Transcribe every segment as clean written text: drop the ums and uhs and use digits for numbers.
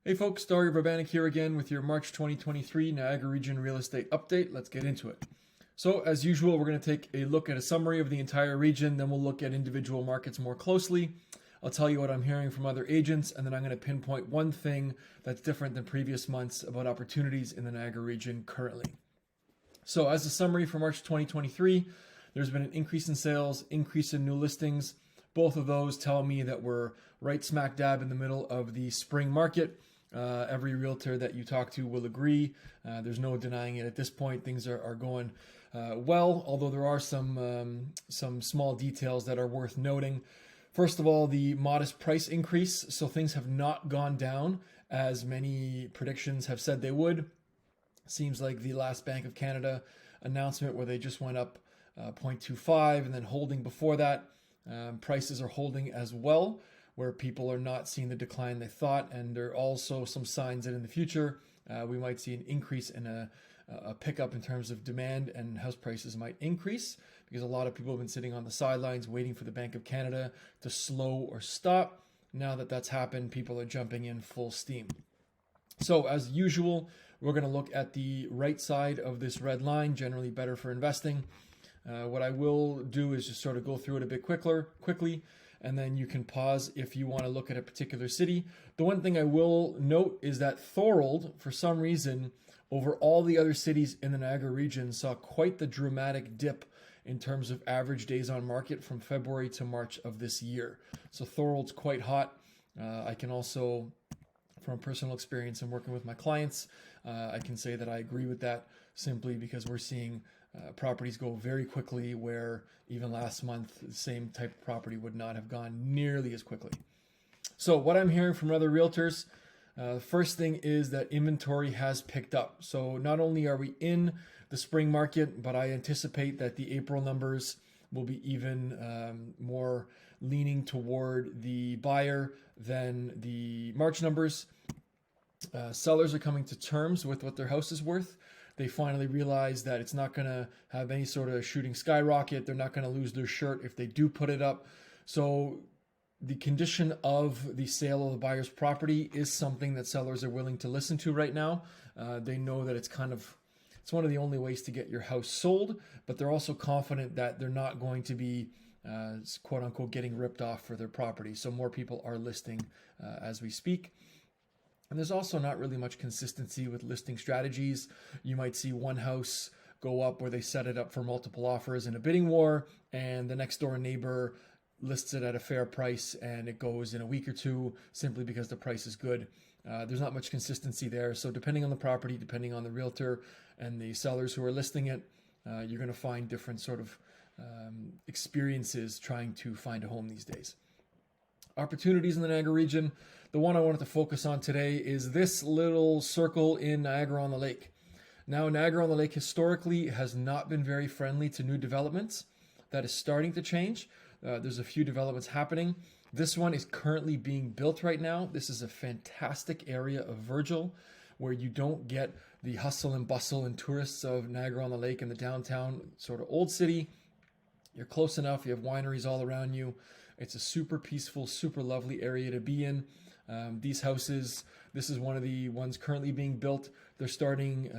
Hey folks, Dario Verbanik here again with your March 2023 Niagara Region real estate update. Let's get into it. So as usual, we're going to take a look at a summary of the entire region, then we'll look at individual markets more closely. I'll tell you what I'm hearing from other agents, and then I'm going to pinpoint one thing that's different than previous months about opportunities in the Niagara region currently. So as a summary for March 2023, there's been an increase in sales, increase in new listings. Both of those tell me that we're right smack dab in the middle of the spring market. Every realtor that you talk to will agree. There's no denying it at this point. Things are going well, although there are some small details that are worth noting. First of all, the modest price increase. So things have not gone down as many predictions have said they would. Seems like the last Bank of Canada announcement where they just went up 0.25 and then holding before that. Prices are holding as well, where people are not seeing the decline they thought, and there are also some signs that in the future we might see an increase in a pickup in terms of demand, and house prices might increase because a lot of people have been sitting on the sidelines waiting for the Bank of Canada to slow or stop. Now that that's happened, people are jumping in full steam. So as usual, we're going to look at the right side of this red line, generally better for investing. What I will do is just sort of go through it a bit quickly, and then you can pause if you want to look at a particular city. The one thing I will note is that Thorold, for some reason, over all the other cities in the Niagara region, saw quite the dramatic dip in terms of average days on market from February to March of this year. So Thorold's quite hot. I can also, from personal experience and working with my clients, I can say that I agree with that simply because we're seeing properties go very quickly where even last month the same type of property would not have gone nearly as quickly. So what I'm hearing from other realtors, the first thing is that inventory has picked up. So not only are we in the spring market, but I anticipate that the April numbers will be even more leaning toward the buyer than the March numbers. Sellers are coming to terms with what their house is worth. They finally realize that it's not going to have any sort of shooting skyrocket. They're not going to lose their shirt if they do put it up. So the condition of the sale of the buyer's property is something that sellers are willing to listen to right now. They know that it's one of the only ways to get your house sold, but they're also confident that they're not going to be quote unquote getting ripped off for their property. So more people are listing as we speak. And there's also not really much consistency with listing strategies. You might see one house go up where they set it up for multiple offers in a bidding war, and the next door neighbor lists it at a fair price and it goes in a week or two simply because the price is good. There's not much consistency there. So depending on the property, depending on the realtor and the sellers who are listing it, you're going to find different sort of experiences trying to find a home these days. Opportunities in the Niagara region. The one I wanted to focus on today is this little circle in Niagara-on-the-Lake. Now, Niagara-on-the-Lake historically has not been very friendly to new developments. That is starting to change. There's a few developments happening. This one is currently being built right now. This is a fantastic area of Virgil where you don't get the hustle and bustle and tourists of Niagara-on-the-Lake in the downtown sort of old city. You're close enough. You have wineries all around you. It's a super peaceful, super lovely area to be in. These houses, this is one of the ones currently being built. They're starting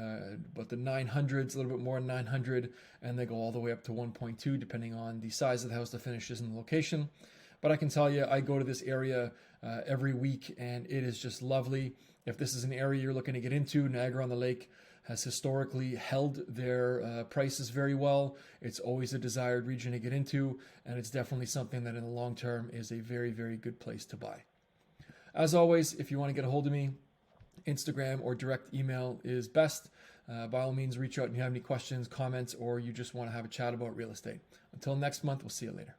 about the 900s, a little bit more than 900, and they go all the way up to 1.2, depending on the size of the house, the finishes, and the location. But I can tell you, I go to this area every week, and it is just lovely. If this is an area you're looking to get into, Niagara-on-the-Lake has historically held their prices very well. It's always a desired region to get into, and it's definitely something that in the long term is a very, very good place to buy. As always, if you want to get a hold of me, Instagram or direct email is best. By all means, reach out if you have any questions, comments, or you just want to have a chat about real estate. Until next month, we'll see you later.